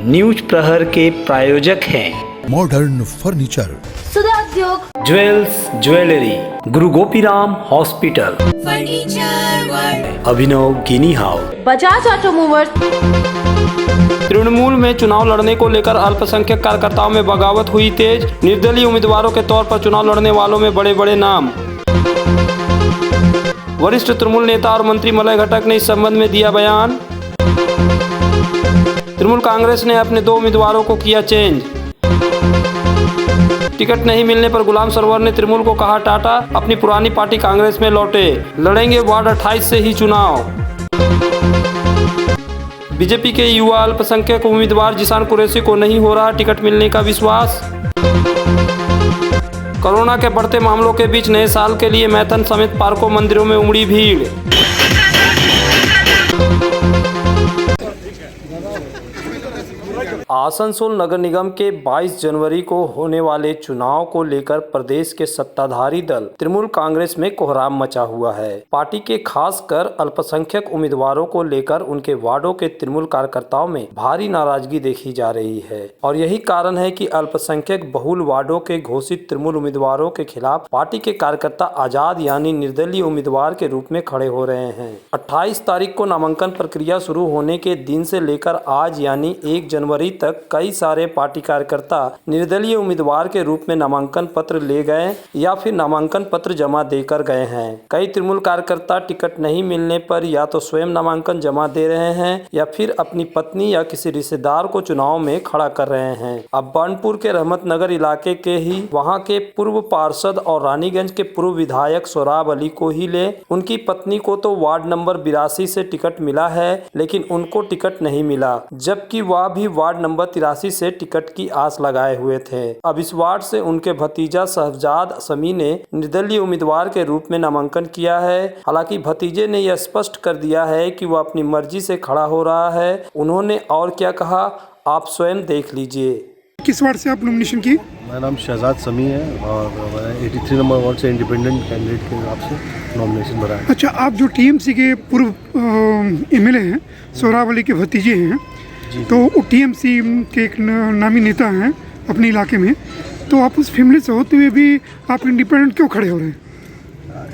News प्रहर के प्रायोजक हैं मॉडर्न फर्नीचर, सुधा उद्योग, ज्वेल्स ज्वेलरी, गुरु गोपीराम हॉस्पिटल, फर्नीचर वर्ल्ड, अभिनव गिनी हाउस, बजाज ऑटोमोबाइल्स। तृणमूल में चुनाव लड़ने को लेकर अल्पसंख्यक कार्यकर्ताओं में बगावत हुई तेज। निर्दलीय उम्मीदवारों के तौर पर चुनाव लड़ने वालों में बड़े बड़े नाम। वरिष्ठ तृणमूल नेता और मंत्री मलय घटक ने इस संबंध में दिया बयान। तृणमूल कांग्रेस ने अपने 2 उम्मीदवारों को किया चेंज। टिकट नहीं मिलने पर गुलाम सरवर ने तृणमूल को कहा टाटा, अपनी पुरानी पार्टी कांग्रेस में लौटे, लड़ेंगे वार्ड 28 से ही चुनाव। बीजेपी के युवा अल्पसंख्यक उम्मीदवार जिसान कुरैशी को नहीं हो रहा टिकट मिलने का विश्वास। कोरोना के बढ़ते मामलों के बीच नए साल के लिए मैथन समेत पार्कों मंदिरों में उमड़ी भीड़। आसनसोल नगर निगम के 22 जनवरी को होने वाले चुनाव को लेकर प्रदेश के सत्ताधारी दल तृणमूल कांग्रेस में कोहराम मचा हुआ है। पार्टी के खासकर अल्पसंख्यक उम्मीदवारों को लेकर उनके वार्डों के तृणमूल कार्यकर्ताओं में भारी नाराजगी देखी जा रही है और यही कारण है कि अल्पसंख्यक बहुल वार्डों के घोषित तृणमूल उम्मीदवारों के खिलाफ पार्टी के कार्यकर्ता आजाद यानी निर्दलीय उम्मीदवार के रूप में खड़े हो रहे हैं। 28 तारीख को नामांकन प्रक्रिया शुरू होने के दिन से लेकर आज यानी 1 जनवरी तक कई सारे पार्टी कार्यकर्ता निर्दलीय उम्मीदवार के रूप में नामांकन पत्र ले गए या फिर नामांकन पत्र जमा देकर गए हैं। कई तृणमूल कार्यकर्ता टिकट नहीं मिलने पर या तो स्वयं नामांकन जमा दे रहे हैं या फिर अपनी पत्नी या किसी रिश्तेदार को चुनाव में खड़ा कर रहे हैं। अब बानपुर के रहमतनगर इलाके के ही वहां के पूर्व पार्षद और रानीगंज के पूर्व विधायक सोराब अली को ही ले, उनकी पत्नी को तो वार्ड नंबर 82 से टिकट मिला है लेकिन उनको टिकट नहीं मिला, जबकि वह भी वार्ड नंबर 83 से टिकट की आस लगाए हुए थे। अब इस वार्ड से उनके भतीजा शहजाद समी ने निर्दलीय उम्मीदवार के रूप में नामांकन किया है। हालांकि भतीजे ने यह स्पष्ट कर दिया है कि वह अपनी मर्जी से खड़ा हो रहा है। उन्होंने और क्या कहा आप स्वयं देख लीजिए। किस वार्ड से आप नॉमिनेशन की? मेरा नाम शहजाद समी है और मैं 83 नंबर वार्ड से इंडिपेंडेंट कैंडिडेट के हिसाब से नॉमिनेशन भरा है। अच्छा, आप जो टीएमसी के पूर्व एमएलए हैं, सोहराब अली के भतीजे हैं, तो वो टीएमसी के एक नामी नेता हैं अपने इलाके में, तो आप उस फैमिली से होते हुए भी आप इंडिपेंडेंट क्यों खड़े हो रहे हैं?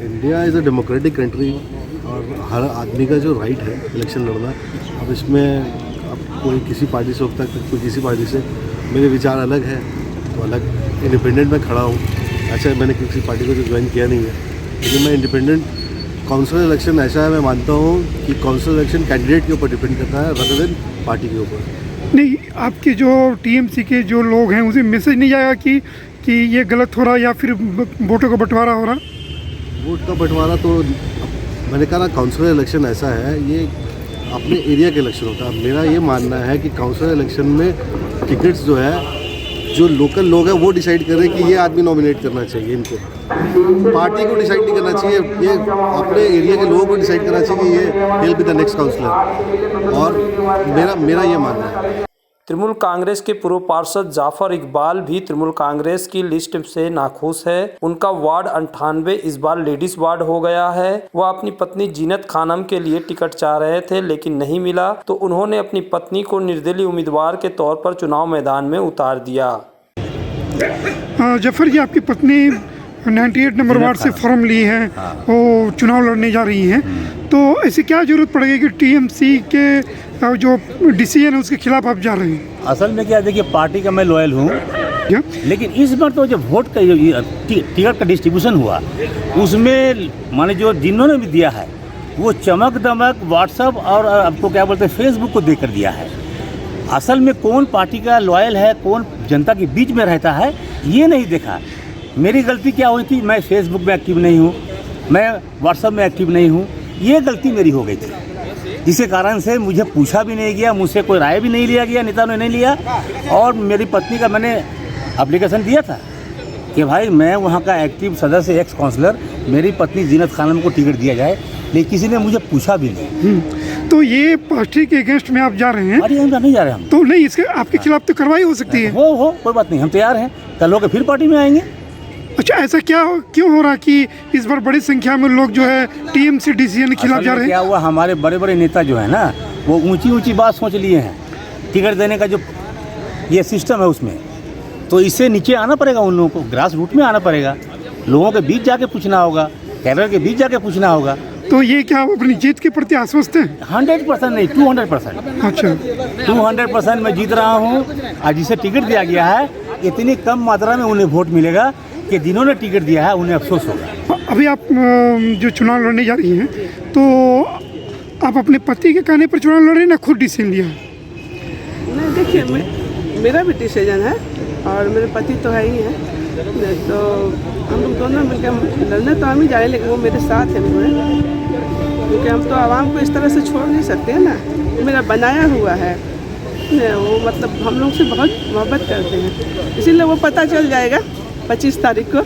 India is a democratic country और हर आदमी का जो राइट है इलेक्शन लड़ना। अब इसमें अब कोई किसी पार्टी से होता है, कोई किसी पार्टी से। मेरे विचार अलग है तो अलग इंडिपेंडेंट में खड़ा हूँ। अच्छा, मैंने किसी पार्टी को तो ज्वाइन किया नहीं है, लेकिन मैं इंडिपेंडेंट। काउंसिल इलेक्शन ऐसा है, मैं मानता हूँ कि काउंसिल इलेक्शन कैंडिडेट के ऊपर डिपेंड करता है rather than पार्टी के ऊपर। नहीं, आपके जो टीएमसी के जो लोग हैं उसे मैसेज नहीं आया कि ये गलत हो रहा या फिर वोटों का बंटवारा हो रहा? वोट का बंटवारा तो मैंने कहा ना, काउंसिल इलेक्शन ऐसा है, ये अपने एरिया के इलेक्शन होता है। मेरा ये मानना है कि काउंसिल इलेक्शन में टिकट्स जो है, जो लोकल लोग हैं वो डिसाइड कर रहे हैं कि ये आदमी नॉमिनेट करना चाहिए, इनको पार्टी को डिसाइड नहीं करना चाहिए। ये अपने एरिया के लोगों को डिसाइड करना चाहिए कि ये will be the next counsellor, और मेरा ये मानना है। तृणमूल कांग्रेस के पूर्व पार्षद जाफर इकबाल भी तृणमूल कांग्रेस की लिस्ट से नाखुश है। उनका वार्ड 98 इस बार लेडीज वार्ड हो गया है। वह अपनी पत्नी जीनत खानम के लिए टिकट चाह रहे थे लेकिन नहीं मिला, तो उन्होंने अपनी पत्नी को निर्दलीय उम्मीदवार के तौर पर चुनाव मैदान में उतार दिया। जफर जी, आपकी पत्नी 98 नंबर वार्ड से फॉर्म ली है, वो चुनाव लड़ने जा रही हैं, तो ऐसी क्या जरूरत पड़ेगी कि टीएमसी के जो डिसीजन है उसके खिलाफ आप जा रहे हैं? असल में क्या, देखिए पार्टी का मैं लॉयल हूँ, लेकिन इस बार तो जब वोट का टिकट का डिस्ट्रीब्यूशन हुआ उसमें माने जो जिन्होंने भी दिया है वो चमक दमक व्हाट्सएप और आपको क्या बोलते हैं फेसबुक को देकर दिया है। असल में कौन पार्टी का लॉयल है, कौन जनता के बीच में रहता है, ये नहीं देखा। मेरी गलती क्या हुई थी, मैं फेसबुक में एक्टिव नहीं हूँ, मैं व्हाट्सएप में एक्टिव नहीं हूँ, ये गलती मेरी हो गई थी, जिसके कारण से मुझे पूछा भी नहीं गया, मुझसे कोई राय भी नहीं लिया गया, नेता ने नहीं लिया। और मेरी पत्नी का मैंने एप्लीकेशन दिया था कि भाई मैं वहाँ का एक्टिव सदस्य एक्स काउंसलर, मेरी पत्नी जीनत खानम को टिकट दिया जाए, लेकिन किसी ने मुझे पूछा भी नहीं। तो ये पार्टी के अगेंस्ट में आप जा रहे हैं? अरे हम नहीं जा रहे हम तो नहीं, इसके आपके खिलाफ तो कार्रवाई हो सकती है। हो कोई बात नहीं, हम तैयार हैं, कल होकर फिर पार्टी में आएंगे। अच्छा, ऐसा क्यों हो रहा कि इस बार बड़ी संख्या में लोग जो है टीएमसी डिसीजन के खिलाफ जा रहे हैं? क्या हुआ, हमारे बड़े बड़े नेता जो है ना, वो ऊंची ऊंची बात सोच लिए हैं। टिकट देने का जो ये सिस्टम है उसमें। तो इससे नीचे आना पड़ेगा उन लोगों को, ग्रास रूट में आना पड़ेगा, लोगों के बीच जाके पूछना होगा, कैडर के बीच जाके पूछना होगा। तो ये क्या आप अपनी जीत के प्रति आश्वस्त हैं? 100% नहीं, 200%। अच्छा, 200% मैं जीत रहा हूँ। और जिसे टिकट दिया गया है इतनी कम मात्रा में उन्हें वोट मिलेगा कि जिन्होंने टिकट दिया है उन्हें अफसोस होगा। अभी आप जो चुनाव लड़ने जा रही हैं, तो आप अपने पति के कहने पर चुनाव लड़ रही हैं ना खुद डिसीजन लिया? नहीं, देखिए मेरा भी डिसीजन है और मेरे पति तो है ही है, तो हम लोग दोनों मिलकर लड़ने तो हम ही जाए, लेकिन वो मेरे साथ है पूरे, क्योंकि हम तो आवाम को इस तरह से छोड़ नहीं सकते हैं ना। मेरा बनाया हुआ है वो, मतलब हम लोग से बहुत मोहब्बत करते हैं, इसीलिए वो पता चल जाएगा 25 तारीख को।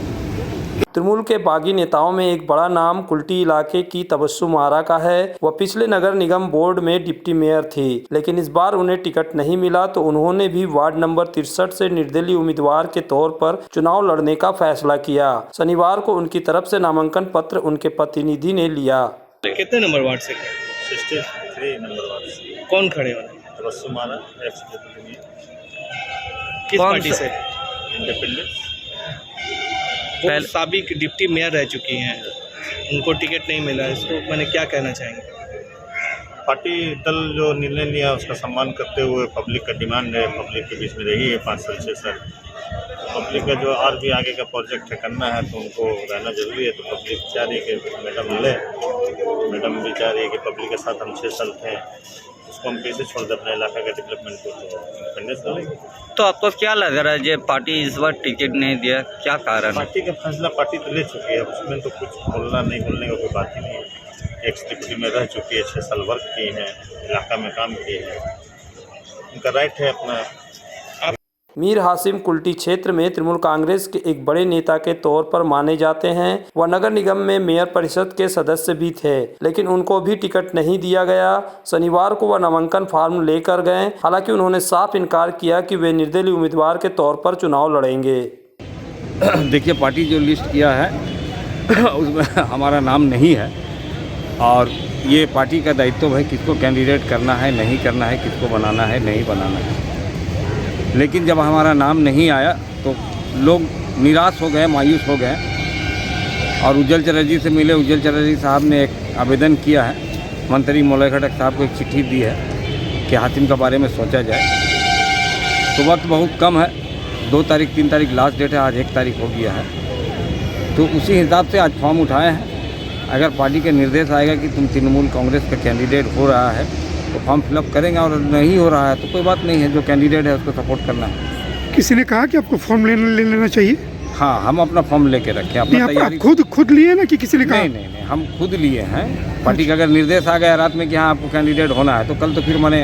तृणमूल के बागी नेताओं में एक बड़ा नाम कुल्टी इलाके की तबस्सुम आरा का है। वह पिछले नगर निगम बोर्ड में डिप्टी मेयर थी, लेकिन इस बार उन्हें टिकट नहीं मिला, तो उन्होंने भी वार्ड नंबर 63 से निर्दलीय उम्मीदवार के तौर पर चुनाव लड़ने का फैसला किया। शनिवार को उनकी तरफ से नामांकन पत्र उनके प्रतिनिधि ने लिया। कितने नंबर वार्ड से? 63 नंबर वार्ड से। कौन खड़े हो? तबस्सुम आरा, एक्स-डिप्टी किस पार्टी से? इंडिपेंडेंस। वो साबिक डिप्टी मेयर रह चुकी हैं, उनको टिकट नहीं मिला, इसको मैंने क्या कहना चाहेंगे? पार्टी दल जो निर्णय लिया उसका सम्मान करते हुए, पब्लिक का डिमांड है, पब्लिक के बीच में रही है 5 साल 6 साल, पब्लिक का जो और भी आगे का प्रोजेक्ट है करना है तो उनको रहना जरूरी है। तो पब्लिक चाह रही है कि मैडम ले, मैडम भी चाह रही है कि पब्लिक के साथ हम 6 साल थे, उसको हम कैसे छोड़ दें अपने इलाका का डेवलपमेंट को, तो इंडिपेंडेंस लड़ेंगे। तो आपको क्या लग रहा है जो पार्टी इस बार टिकट नहीं दिया, क्या कारण है? पार्टी का फैसला पार्टी तो ले चुकी है, उसमें तो कुछ बोलना नहीं बोलने का कोई बात ही नहीं है। एक्स डिप्टी में रह चुकी है, 6 साल वर्क किए हैं, इलाका में काम किए हैं, उनका राइट है अपना। मीर हासिम कुल्टी क्षेत्र में तृणमूल कांग्रेस के एक बड़े नेता के तौर पर माने जाते हैं। वह नगर निगम में मेयर परिषद के सदस्य भी थे, लेकिन उनको भी टिकट नहीं दिया गया। शनिवार को वह नामांकन फॉर्म लेकर गए, हालांकि उन्होंने साफ इनकार किया कि वे निर्दलीय उम्मीदवार के तौर पर चुनाव लड़ेंगे। देखिए, पार्टी जो लिस्ट किया है उसमें हमारा नाम नहीं है, और ये पार्टी का दायित्व है किसको कैंडिडेट करना है, नहीं करना है, किसको बनाना है, नहीं बनाना है। लेकिन जब हमारा नाम नहीं आया तो लोग निराश हो गए, मायूस हो गए, और उज्जवल चटर्जी से मिले। उज्जवल चटर्जी साहब ने एक आवेदन किया है, मंत्री मौलवी खटक साहब को एक चिट्ठी दी है कि हातिम के बारे में सोचा जाए। तो वक्त बहुत कम है, 2 तारीख 3 तारीख लास्ट डेट है, आज 1 तारीख हो गया है, तो उसी हिसाब से आज फॉर्म उठाए हैं। अगर पार्टी के निर्देश आएगा कि तुम तृणमूल कांग्रेस का कैंडिडेट हो रहा है तो फॉर्म फिलअप करेंगे, और नहीं हो रहा है तो कोई बात नहीं है, जो कैंडिडेट है उसको सपोर्ट करना है। किसी ने कहा कि आपको फॉर्म ले लेना चाहिए? हाँ, हम अपना फॉर्म लेके रखें, अपना तैयारी। आप खुद लिए ना कि किसी ने कहा? नहीं, हम खुद लिए हैं। पार्टी का अगर निर्देश आ गया रात में कि हाँ आपको कैंडिडेट होना है, तो कल तो फिर मैंने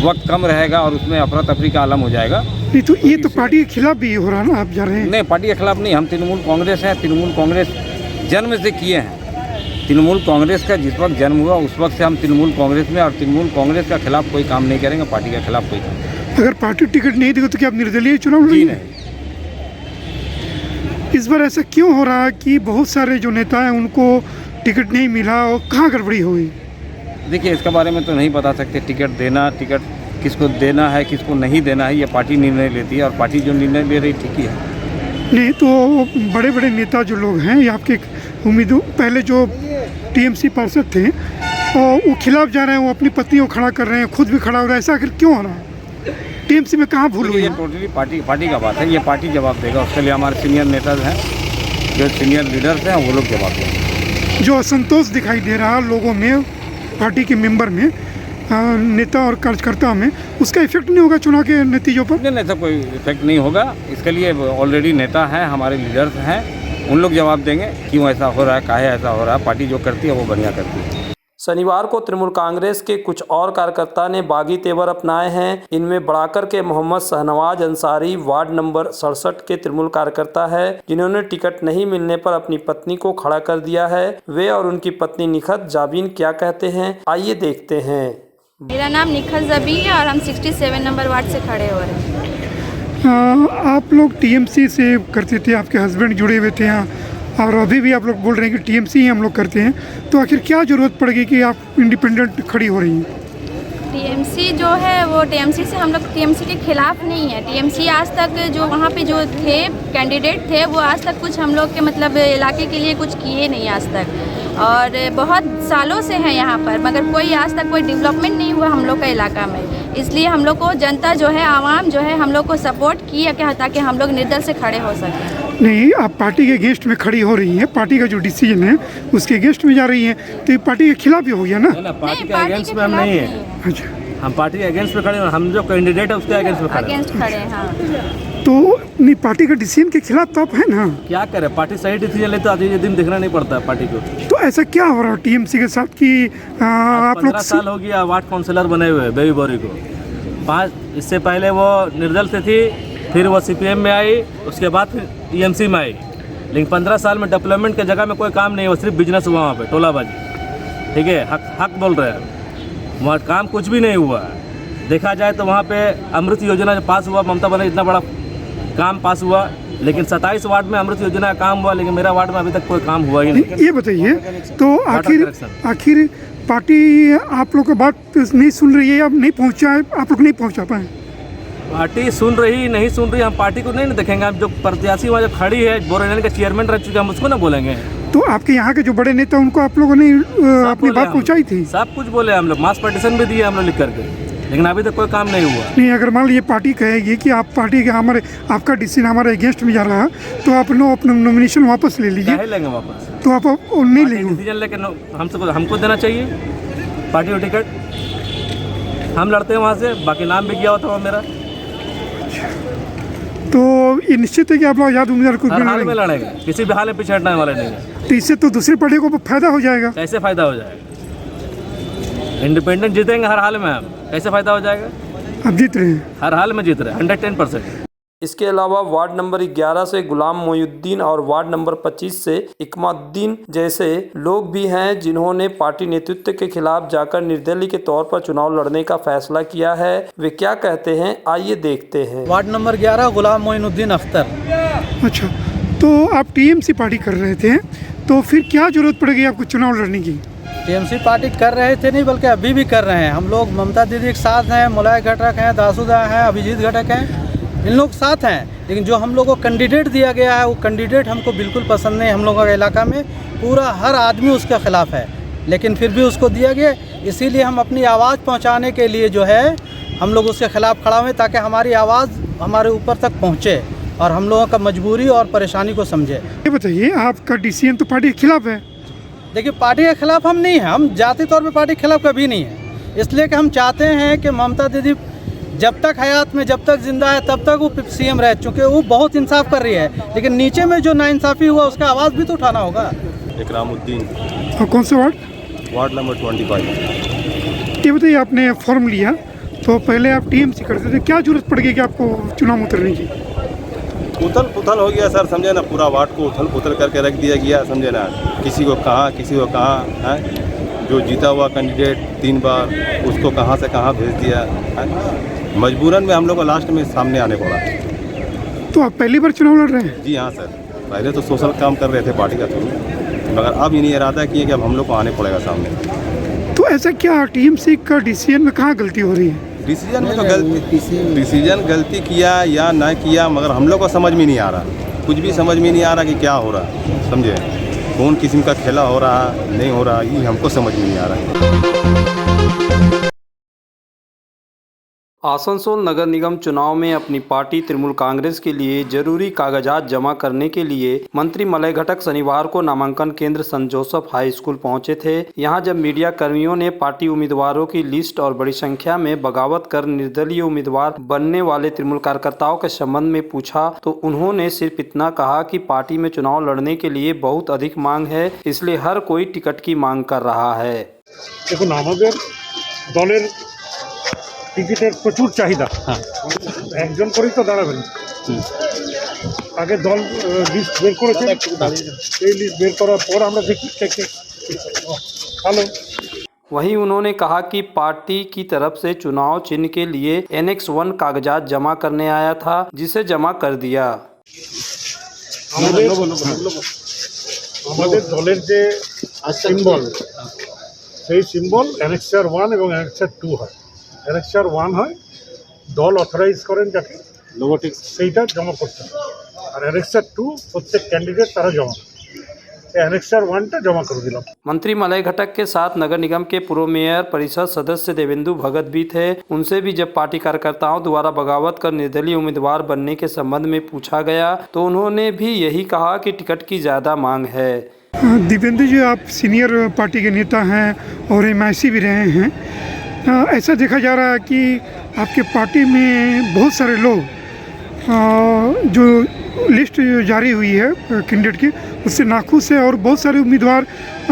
वक्त कम रहेगा और उसमें अफरा तफरी का आलम हो जाएगा। नहीं, तो ये तो पार्टी के खिलाफ भी हो रहा है ना, आप जा रहे हैं? नहीं, पार्टी के खिलाफ नहीं, हम तृणमूल कांग्रेस हैं। तृणमूल कांग्रेस जन्म से किए हैं। तृणमूल कांग्रेस का जिस वक्त जन्म हुआ उस वक्त से हम तृणमूल कांग्रेस में, और तृणमूल कांग्रेस का खिलाफ कोई काम नहीं करेंगे, पार्टी के खिलाफ कोई काम। अगर पार्टी टिकट नहीं देगी तो क्या आप निर्दलीय चुनाव लड़ेंगे? नहीं। इस बार ऐसा क्यों हो रहा है कि बहुत सारे जो नेता हैं उनको टिकट नहीं मिला, और कहाँ गड़बड़ी हुई? देखिए, इसके बारे में तो नहीं बता सकते। टिकट किसको देना है, किसको नहीं देना है, ये पार्टी निर्णय लेती है, और पार्टी जो निर्णय ले रही ठीक ही है। नहीं, तो बड़े बड़े नेता जो लोग हैं, ये आपके पहले जो टीएमसी पार्षद थे और वो खिलाफ जा रहे हैं, वो अपनी पत्नी को खड़ा कर रहे हैं, खुद भी खड़ा हो रहा है, ऐसा आखिर क्यों हो रहा है? टीएमसी में कहाँ भूल हुई? ये टोटली पार्टी का बात है, ये पार्टी जवाब देगा। उसके लिए हमारे सीनियर नेता हैं, जो सीनियर लीडर्स हैं, वो लोग जवाब देंगे। जो असंतोष दिखाई दे रहा है लोगों में, पार्टी के मेंबर में, नेता और कार्यकर्ता में, उसका इफेक्ट नहीं होगा चुनाव के नतीजों पर? नहीं, ऐसा कोई इफेक्ट नहीं होगा। इसके लिए ऑलरेडी नेता हैं, हमारे लीडर्स हैं, उन लोग जवाब देंगे क्यों ऐसा हो रहा है, काहे ऐसा हो रहा है। पार्टी जो करती है वो बढ़िया करती है। शनिवार को तृणमूल कांग्रेस के कुछ और कार्यकर्ता ने बागी तेवर अपनाए हैं। इनमें बढ़ाकर के मोहम्मद शहनवाज अंसारी वार्ड नंबर 67 के तृणमूल कार्यकर्ता है, जिन्होंने टिकट नहीं मिलने पर अपनी पत्नी को खड़ा कर दिया है। वे और उनकी पत्नी निखत जाबीन क्या कहते हैं, आइए देखते हैं। मेरा नाम निखत जबी है और हम 67 नंबर वार्ड से खड़े हो रहे हैं। आप लोग टीएमसी से करते थे, आपके हस्बैंड जुड़े हुए थे यहाँ, और अभी भी आप लोग बोल रहे हैं कि टीएमसी ही हम लोग करते हैं, तो आखिर क्या ज़रूरत पड़ेगी कि आप इंडिपेंडेंट खड़ी हो रही हैं? टीएमसी जो है वो टीएमसी से हम लोग टीएमसी के खिलाफ नहीं है। टीएमसी आज तक जो वहाँ पे जो थे कैंडिडेट थे वो आज तक कुछ हम लोग के मतलब इलाके के लिए कुछ किए नहीं आज तक, और बहुत सालों से हैं यहाँ पर, मगर कोई आज तक कोई डेवलपमेंट नहीं हुआ हम लोग का इलाका में। इसलिए हम लोग को जनता जो है, आवाम जो है, हम लोग को सपोर्ट किया क्या ताकि हम लोग निर्दल से खड़े हो सकें। नहीं, आप पार्टी के अगेंस्ट में खड़ी हो रही हैं, पार्टी का जो डिसीजन है उसके अगेंस्ट में जा रही हैं, तो ये पार्टी के खिलाफ ही हो गया ना? पार्टी के अगेंस्ट में हम नहीं है। अच्छा, हम पार्टी के अगेंस्ट में खड़े हैं, हम जो कैंडिडेट है उसके अगेंस्ट में खड़े हैं। हाँ, तो नहीं, पार्टी का डिसीजन के खिलाफ तो आप है ना? क्या करें, पार्टी सही डिसीजन ले तो आज ये दिन दिखना नहीं पड़ता है पार्टी को। तो ऐसा क्या हो रहा है टीएमसी के साथ कि आप लोग 15 साल हो गया वार्ड काउंसिलर बने हुए बेबी बोरी को। इससे पहले वो निर्दल से थी, फिर वो सीपीएम में आई, उसके बाद फिर टीएमसी में आई, लेकिन 15 साल में डेवलपमेंट की जगह में कोई काम नहीं हुआ, सिर्फ बिजनेस हुआ वहाँ पे, टोलाबाजी। ठीक है, हक बोल रहे हैं, वहाँ काम कुछ भी नहीं हुआ। देखा जाए तो वहाँ पे अमृत योजना जो पास हुआ, ममता बनर्जी इतना बड़ा काम पास हुआ, लेकिन 27 वार्ड में अमृत योजना का काम हुआ, लेकिन मेरा वार्ड में अभी तक कोई काम हुआ ही नहीं। ये बताइए, तो आखिर पार्टी आप लोग का बात नहीं सुन रही है या नहीं पहुँचा है, आप लोग नहीं पहुँचा पाए? पार्टी सुन रही नहीं सुन रही, हम पार्टी को नहीं ना देखेंगे। हम जो प्रत्याशी वहाँ जो खड़ी है, बोरेनल का चेयरमैन रह चुके, हम उसको ना बोलेंगे। तो आपके यहाँ के जो बड़े नेता उनको आप लोगों ने अपनी बात पहुँचाई थी? सब कुछ बोले हम लोग, मास पटिशन भी दिए हम लोग लिख करके, लेकिन अभी तक कोई काम नहीं हुआ। नहीं, अगर मान लीजिए पार्टी कहेगी कि आप पार्टी के आपका डिसीजन हमारे अगेंस्ट में जा रहा है, तो आप लोग अपना नॉमिनेशन वापस ले लीजिए। लेंगे वापस? तो आप नहीं लेंगे? डिसीजन लेके हमको देना चाहिए पार्टी को टिकट, हम लड़ते हैं वहाँ से, बाकी नाम भी किया होता है मेरा। तो ये निश्चित है कि आप लोग आजाद उम्मीदवार को हर हाल में लड़ेंगे, किसी भी हाल में पीछे हटने वाले नहीं है। तो इससे तो दूसरी पार्टी को फायदा हो जाएगा। कैसे फायदा हो जाएगा? इंडिपेंडेंट जीतेंगे हर हाल में, हम कैसे फायदा हो जाएगा? आप जीत रहे हैं, हर हाल में जीत रहे हैं, 110%। इसके अलावा वार्ड नंबर 11 से गुलाम मोयुद्दीन और वार्ड नंबर 25 से इकमाद्दीन जैसे लोग भी हैं जिन्होंने पार्टी नेतृत्व के खिलाफ जाकर निर्दलीय के तौर पर चुनाव लड़ने का फैसला किया है। वे क्या कहते हैं, आइए देखते हैं। वार्ड नंबर 11 गुलाम मोइनुद्दीन अख्तर। अच्छा, तो आप टीएमसी पार्टी कर रहे थे, तो फिर क्या जरूरत पड़ेगी आपको चुनाव लड़ने की? टीएमसी पार्टी कर रहे थे नहीं, बल्कि अभी भी कर रहे हैं। हम लोग ममता दीदी के साथ हैं, मुलाय घटक हैं, दासूदा हैं, अभिजीत घटक हैं, इन लोग साथ हैं। लेकिन जो हम लोग को कैंडिडेट दिया गया है वो कैंडिडेट हमको बिल्कुल पसंद नहीं। हम लोगों के इलाका में पूरा हर आदमी उसके ख़िलाफ़ है, लेकिन फिर भी उसको दिया गया। इसीलिए हम अपनी आवाज़ पहुंचाने के लिए जो है हम लोग उसके ख़िलाफ़ खड़ा हुए, ताकि हमारी आवाज़ हमारे ऊपर तक पहुँचे और हम लोगों का मजबूरी और परेशानी को समझे। ये बताइए, आपका डिसीजन तो पार्टी के खिलाफ है। देखिए, पार्टी के खिलाफ हम नहीं हैं, हम जाति तौर पे पार्टी के खिलाफ कभी नहीं है। इसलिए कि हम चाहते हैं कि ममता दीदी जब तक हयात में, जब तक जिंदा है, तब तक वो सीएम रह चुके, वो बहुत इंसाफ कर रही है। लेकिन नीचे में जो नाइंसाफ़ी हुआ उसका आवाज़ भी तो उठाना होगा। इकरामुद्दीन। और कौन सा वार्ड? Ward number 25। ये बताइए, आपने फॉर्म लिया तो पहले आप टीएमसी करते थे, क्या जरूरत पड़ गई कि आपको चुनाव में उतरने की? उथल पुथल हो गया सर, समझे ना, पूरा वार्ड को उथल पुथल करके रख दिया गया, समझे ना, किसी को कहाँ है। जो जीता हुआ कैंडिडेट 3 बार, उसको कहाँ से कहाँ भेज दिया है। मजबूरन में हम लोग को लास्ट में सामने आने पड़ा। तो आप पहली बार चुनाव लड़ रहे हैं? जी हाँ सर, पहले तो सोशल काम कर रहे थे पार्टी का थ्रू, मगर अब इन्हीं इरादा किए कि अब हम लोग को आने पड़ेगा सामने। तो ऐसा क्या टीएमसी का डिसीजन में कहाँ गलती हो रही है? डिसीजन में तो गलती किया या ना किया, मगर हम लोग को समझ में नहीं आ रहा, कुछ भी समझ में नहीं आ रहा कि क्या हो रहा, समझे, कौन किस्म का खेला हो रहा नहीं हो रहा, ये हमको समझ में नहीं आ रहा है। आसनसोल नगर निगम चुनाव में अपनी पार्टी तृणमूल कांग्रेस के लिए जरूरी कागजात जमा करने के लिए मंत्री मलय घटक शनिवार को नामांकन केंद्र संत जोसेफ हाई स्कूल पहुंचे थे। यहां जब मीडिया कर्मियों ने पार्टी उम्मीदवारों की लिस्ट और बड़ी संख्या में बगावत कर निर्दलीय उम्मीदवार बनने वाले तृणमूल कार्यकर्ताओं के संबंध में पूछा तो उन्होंने सिर्फ इतना कहा कि पार्टी में चुनाव लड़ने के लिए बहुत अधिक मांग है, इसलिए हर कोई टिकट की मांग कर रहा है। দেখুন, আমাদের দলের টিকিটের প্রচুর চাহিদা, একজন করেই তো দাঁড়াবেন। আগে দল লিস্ট বের করেছে, এই লিস্ট বের করার পর আমরা দেখি ভালো। वहीं उन्होंने कहा कि पार्टी की तरफ से चुनाव चिन्ह के लिए Annex 1 कागजात जमा करने आया था, जिसे जमा कर दिया। আমাদের দলের যে সিম্বল, সেই সিম্বল Annexure 1 এবং Annexure 2 হয়। অ্যানেক্সার 1 হয় দল অথরাইজ করেন যাকে সেইটা জমা করতে হবে আর অ্যানেক্সার 2 প্রত্যেক ক্যান্ডিডেট তারা জমা অ্যানেক্সার 1টা জমা করে দিলাম। मंत्री मलय घटक के साथ नगर निगम के पूर्व मेयर परिषद सदस्य देवेंदु भगत भी थे। उनसे भी जब पार्टी कार्यकर्ताओं द्वारा बगावत कर निर्दलीय उम्मीदवार बनने के संबंध में पूछा गया तो उन्होंने भी यही कहा कि टिकट की ज्यादा मांग है। दिव्येंदु जी, आप सीनियर पार्टी के नेता हैं और MIC भी रहे हैं। ऐसा देखा जा रहा है कि आपके पार्टी में बहुत सारे लोग जो लिस्ट जारी हुई है कैंडिडेट की उससे नाखुश है और बहुत सारे उम्मीदवार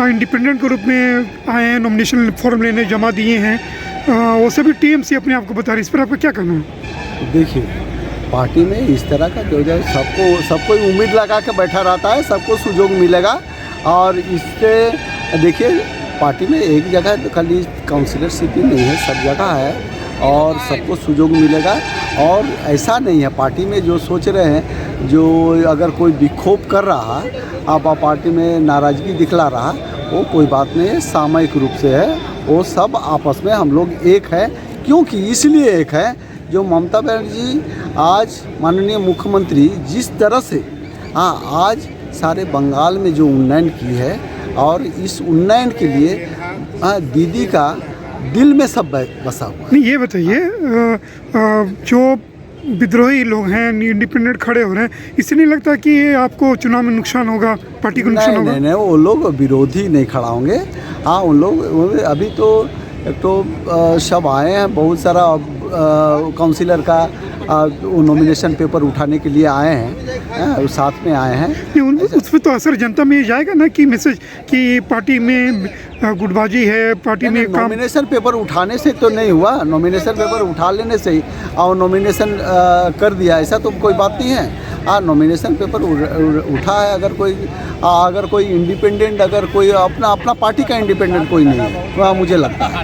इंडिपेंडेंट के रूप में आए हैं, नॉमिनेशन फॉर्म लेने जमा दिए हैं, वो सभी TMC अपने आप को बता रही है। इस पर आपका क्या कहना है? देखिए, पार्टी में इस तरह का जो है सबको उम्मीद लगा के बैठा रहता है, सबको सुजोग मिलेगा। और इससे देखिए, पार्टी में एक जगह खाली काउंसिलर सीट ही नहीं है, सब जगह है और सबको सुजोग मिलेगा। और ऐसा नहीं है, पार्टी में जो सोच रहे हैं, जो अगर कोई विक्षोभ कर रहा आप पार्टी में नाराज़गी दिखला रहा, वो कोई बात नहीं है, सामयिक रूप से है। वो सब आपस में हम लोग एक है। क्योंकि इसलिए एक है जो ममता बनर्जी आज माननीय मुख्यमंत्री जिस तरह से आज सारे बंगाल में जो उन्नयन की है और इस उन्नयन के लिए दीदी का दिल में सब बसा हुआ। नहीं, ये बताइए, जो विद्रोही लोग हैं, इंडिपेंडेंट खड़े हो रहे हैं, इससे नहीं लगता कि आपको चुनाव में नुकसान होगा, पार्टी को नुकसान होगा? नहीं, वो लोग विरोधी नहीं खड़ा होंगे। हाँ, उन लोग अभी तो एक तो सब आए हैं, बहुत सारा काउंसिलर का नॉमिनेशन पेपर उठाने के लिए आए हैं, साथ में आए हैं। उस पर तो असर जनता में जाएगा ना कि मैसेज कि पार्टी में गुटबाजी है, पार्टी में काम। नॉमिनेशन पेपर उठाने से तो नहीं हुआ, नॉमिनेशन पेपर उठा लेने से ही और नॉमिनेशन कर दिया, ऐसा तो कोई बात नहीं है। नॉमिनेशन पेपर उठा है, अगर कोई इंडिपेंडेंट, अगर कोई अपना पार्टी का इंडिपेंडेंट कोई नहीं है, मुझे लगता है।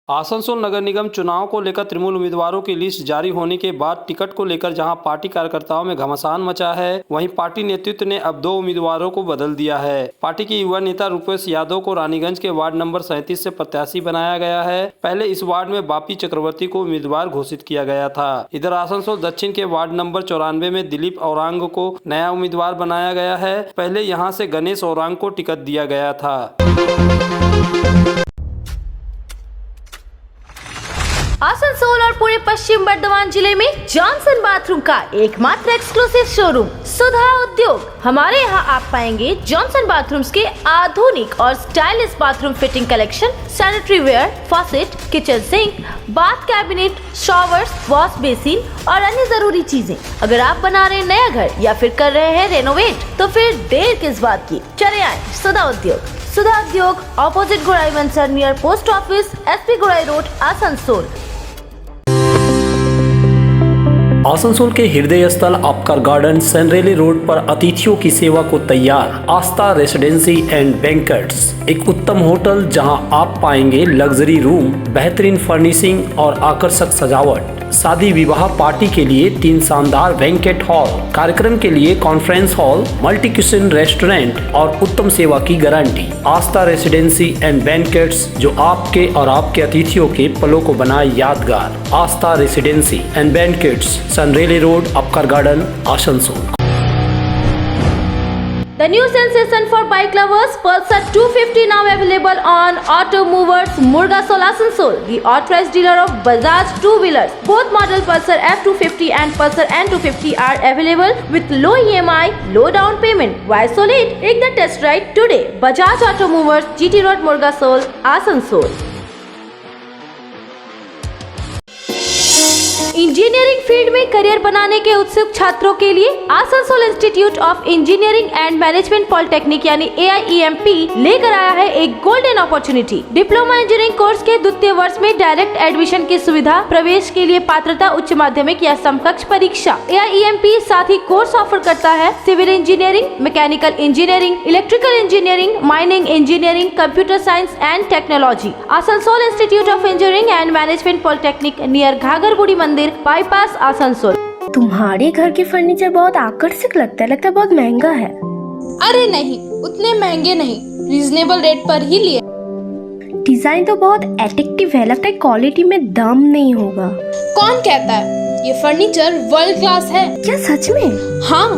आसनसोल नगर निगम चुनाव को लेकर तृणमूल उम्मीदवारों की लिस्ट जारी होने के बाद टिकट को लेकर जहां पार्टी कार्यकर्ताओं में घमासान मचा है, वहीं पार्टी नेतृत्व ने अब 2 उम्मीदवारों को बदल दिया है। पार्टी के युवा नेता रूपेश यादव को रानीगंज के वार्ड नंबर 37 से प्रत्याशी बनाया गया है। पहले इस वार्ड में बापी चक्रवर्ती को उम्मीदवार घोषित किया गया था। इधर आसनसोल दक्षिण के वार्ड नंबर 94 में दिलीप औरांग को नया उम्मीदवार बनाया गया है। पहले यहाँ से गणेश औरांग को टिकट दिया गया था। आसनसोल और पूरे पश्चिम बर्धमान जिले में जॉनसन बाथरूम का एकमात्र एक्सक्लूसिव शोरूम सुधा उद्योग। हमारे यहाँ आप पाएंगे जॉनसन बाथरूम्स के आधुनिक और stylish bathroom fitting collection, sanitary ware, faucet, kitchen sink, bath cabinet, showers, wash basin और अन्य जरूरी चीजें। अगर आप बना रहे हैं नया घर या फिर कर रहे हैं रेनोवेट, तो फिर देर किस बात की, चले आए सुधा उद्योग। सुधा उद्योग ऑपोजिट गोराई वंसर नियर पोस्ट ऑफिस, SP गोराई रोड, आसनसोल। आसनसोल के हृदय स्थल आपकर गार्डन सनरेली रोड पर अतिथियों की सेवा को तैयार आस्था रेसिडेंसी एंड बैंक्वेट्स, एक उत्तम होटल जहां आप पाएंगे लग्जरी रूम, बेहतरीन फर्निशिंग और आकर्षक सजावट। शादी विवाह पार्टी के लिए 3 शानदार बैंकेट हॉल, कार्यक्रम के लिए conference hall, multi kitchen restaurant और उत्तम सेवा की guarantee. Aastha residency and banquets, जो आपके और आपके अतिथियों के पलों को बनाए यादगार। Aastha residency and banquets, Senraleigh road, Upkar garden, Asansol. The new sensation for bike lovers, Pulsar 250 now available on Auto Movers, Murgasol, Asansol, the authorized dealer of Bajaj two-wheelers. Both model Pulsar F250 and Pulsar N250 are available with low EMI, low down payment. Why so late? Take the test ride today. Bajaj Auto Movers, GT Road, Murgasol, Asansol. Engineering field में career बनाने के उत्सुक छात्रों के लिए Asansol institute of engineering and management polytechnic यानी AIEMP लेकर आया है एक golden opportunity. Diploma engineering course के द्वितीय वर्ष में डायरेक्ट एडमिशन की सुविधा, प्रवेश के लिए पात्रता उच्च माध्यमिक या समकक्ष परीक्षा। AIEMP साथ ही कोर्स ऑफर करता है civil engineering, mechanical engineering, electrical engineering, mining engineering, computer science and technology. Asansol institute of engineering and management polytechnic near Ghagarburi मंदिर, बाईपास, आसनसोल। तुम्हारे घर के फर्नीचर बहुत आकर्षक लगता है बहुत महंगा है। अरे नहीं, उतने महंगे नहीं, रीजनेबल रेट पर ही लिए। डिजाइन तो बहुत एट्रैक्टिव है, लगता है क्वालिटी में दम नहीं होगा। कौन कहता है? ये फर्नीचर वर्ल्ड क्लास है। क्या सच में? हाँ,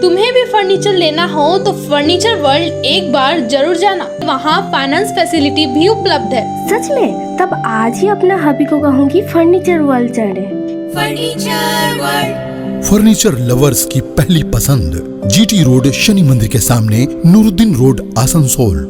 तुम्हें भी फर्नीचर लेना हो तो फर्नीचर वर्ल्ड एक बार जरूर जाना, वहाँ फाइनेंस फैसिलिटी भी उपलब्ध है। सच में? तब आज ही अपना हबी को कहूँगी फर्नीचर वर्ल्ड चढ़े। फर्नीचर वर्ल्ड, फर्नीचर लवर्स की पहली पसंद, जीटी रोड शनि मंदिर के सामने, नूरुद्दीन रोड, आसनसोल।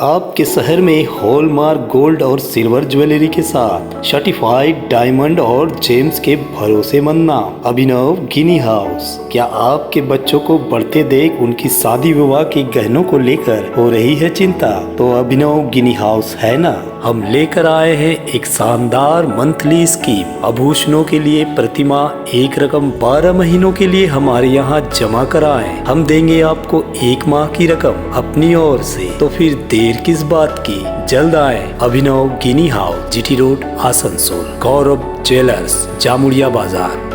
आपके शहर में हॉलमार्क गोल्ड और सिल्वर ज्वेलरी के साथ सर्टिफाइड डायमंड और जेम्स के भरोसेमंद नाम अभिनव गिनी हाउस। क्या आपके बच्चों को बढ़ते देख उनकी शादी विवाह के गहनों को लेकर हो रही है चिंता? तो अभिनव गिनी हाउस है ना। हम लेकर आए हैं एक शानदार मंथली स्कीम। आभूषणों के लिए प्रतिमा एक रकम 12 महीनों के लिए हमारे यहाँ जमा कराएं। हम देंगे आपको 1 माह की रकम अपनी ओर से। तो फिर देर किस बात की, जल्द आए। अभिनव गिनी हाउस, जीटी रोड, आसनसोल। गौरव ज्वेलर्स, जामुड़िया बाजार।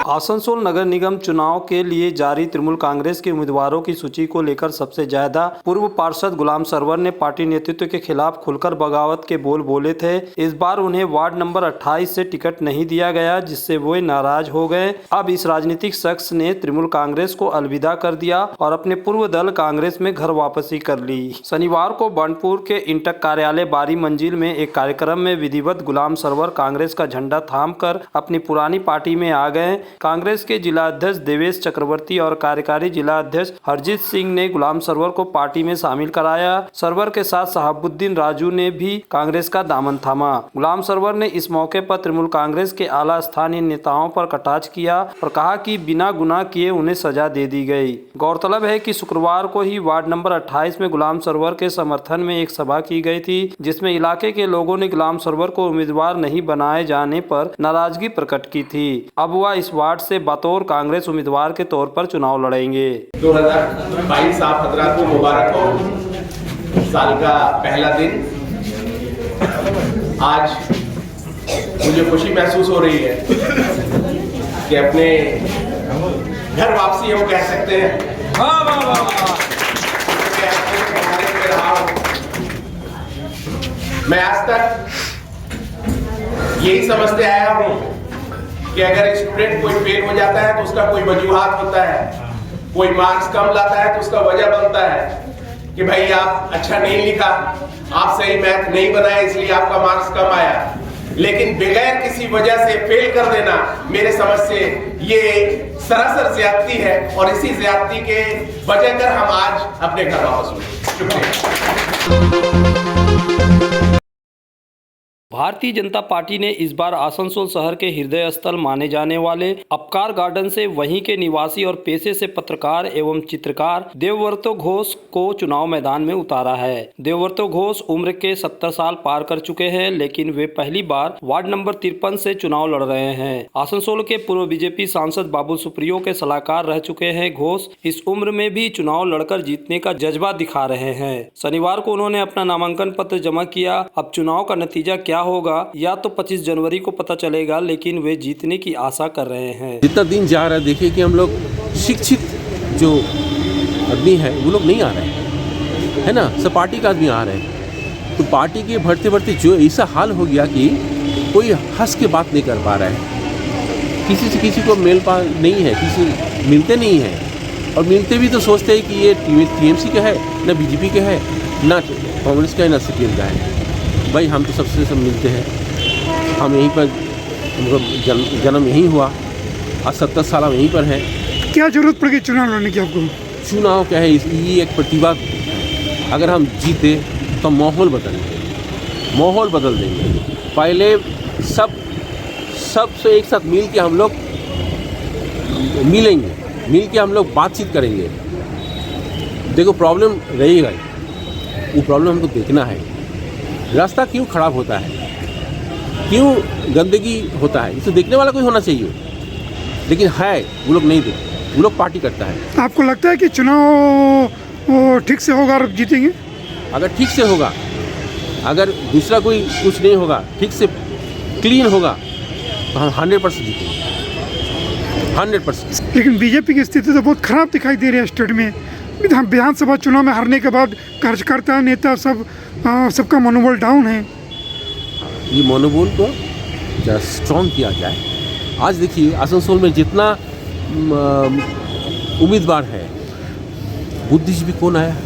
आसनसोल नगर निगम चुनाव के लिए जारी तृणमूल कांग्रेस के उम्मीदवारों की सूची को लेकर सबसे ज्यादा पूर्व पार्षद गुलाम सरवर ने पार्टी नेतृत्व के खिलाफ खुलकर बगावत के बोल बोले थे। इस बार उन्हें वार्ड नंबर 28 से टिकट नहीं दिया गया, जिससे वो नाराज हो गए। अब इस राजनीतिक शख्स ने तृणमूल कांग्रेस को अलविदा कर दिया और अपने पूर्व दल कांग्रेस में घर वापसी कर ली। शनिवार को बर्नपुर के इंटक कार्यालय बारी मंजिल में एक कार्यक्रम में विधिवत गुलाम सरवर कांग्रेस का झंडा थाम कर अपनी पुरानी पार्टी में आ गए। कांग्रेस के जिला अध्यक्ष देवेश चक्रवर्ती और कार्यकारी जिला अध्यक्ष हरजीत सिंह ने गुलाम सरवर को पार्टी में शामिल कराया। सरवर के साथ शहाबुद्दीन राजू ने भी कांग्रेस का दामन थामा। गुलाम सरवर ने इस मौके पर तृणमूल कांग्रेस के आला स्थानीय नेताओं पर कटाक्ष किया और कहा कि बिना गुनाह किए उन्हें सजा दे दी गई। गौरतलब है कि शुक्रवार को ही वार्ड नंबर 28 में गुलाम सरवर के समर्थन में एक सभा की गई थी, जिसमें इलाके के लोगों ने गुलाम सरवर को उम्मीदवार नहीं बनाए जाने पर नाराजगी प्रकट की थी। अब वह इस वार्ड से बतौर कांग्रेस उम्मीदवार के तौर पर चुनाव लड़ेंगे। 2022 आप हजरात को मुबारक हो। साल का पहला दिन आज मुझे खुशी महसूस हो रही है कि अपने घर वापसी हम कह सकते हैं। मैं आज तक यही समझते आया हूँ कि अगर स्टूडेंट कोई फेल हो जाता है तो उसका कोई वजूहात होता है, कोई मार्क्स कम लाता है तो उसका वजह बनता है कि भाई आप अच्छा नहीं लिखा, आप सही मैथ नहीं बनाए इसलिए आपका मार्क्स कम आया। लेकिन बगैर किसी वजह से फेल कर देना मेरे समझ से ये सरासर ज्यादती है और इसी ज्यादती के वजह कर हम आज अपने घर वापस हुए। शुक्रिया। भारतीय जनता पार्टी ने इस बार आसनसोल शहर के हृदय स्थल माने जाने वाले अपकार गार्डन से वहीं के निवासी और पेशे से पत्रकार एवं चित्रकार देवव्रतो घोष को चुनाव मैदान में उतारा है। देवव्रतो घोष उम्र के 70 साल पार कर चुके हैं, लेकिन वे पहली बार वार्ड नंबर 53 से चुनाव लड़ रहे हैं। आसनसोल के पूर्व बीजेपी सांसद बाबुल सुप्रियो के सलाहकार रह चुके हैं घोष इस उम्र में भी चुनाव लड़कर जीतने का जज्बा दिखा रहे हैं। शनिवार को उन्होंने अपना नामांकन पत्र जमा किया। अब चुनाव का नतीजा क्या होगा या तो 25 जनवरी को पता चलेगा, लेकिन वे जीतने की आशा कर रहे हैं। जितना दिन जा रहा है देखिए कि हम लोग शिक्षित जो आदमी है वो लोग नहीं आ रहे हैं, है ना, सब पार्टी का आदमी आ रहे हैं। तो पार्टी के बढ़ते बढ़ते जो ऐसा हाल हो गया कि कोई हंस के बात नहीं कर पा रहा है, किसी से किसी को मेल पा नहीं है, किसी मिलते नहीं है और मिलते भी तो सोचते हैं कि ये टीएमसी का है ना बीजेपी का है ना कांग्रेस का है ना सीपीएम का है। भाई हम तो सबसे सब मिलते हैं, हम यहीं पर हमको जन्म यहीं हुआ, आज 70 साल हम यहीं पर हैं। क्या जरूरत पड़ गई चुनाव लड़ने की आपको? चुनाव क्या है, ये एक प्रतिभा। अगर हम जीते तो माहौल बदल देंगे। पहले सबसे एक साथ मिल के हम लोग मिलेंगे, मिल के हम लोग बातचीत करेंगे। देखो प्रॉब्लम रहेगा, वो प्रॉब्लम हमको देखना है। रास्ता क्यों खराब होता है, क्यों गंदगी होता है, इसे देखने वाला कोई होना चाहिए, लेकिन है वो लोग नहीं देखते, वो लोग पार्टी करता है। आपको लगता है कि चुनाव वो ठीक से होगा और जीतेंगे? अगर ठीक से होगा, अगर दूसरा कोई कुछ नहीं होगा, ठीक से क्लीन होगा तो हम 100% जीतेंगे, 100%। लेकिन बीजेपी की स्थिति तो बहुत खराब दिखाई दे रही है स्टेट में। विधानसभा चुनाव में हारने के बाद कार्यकर्ता नेता सबका मनोबल डाउन है। ये मनोबल को स्ट्रॉन्ग किया जाए। आज देखिए आसनसोल में जितना उम्मीदवार है, बुद्धिजीवी कौन आया?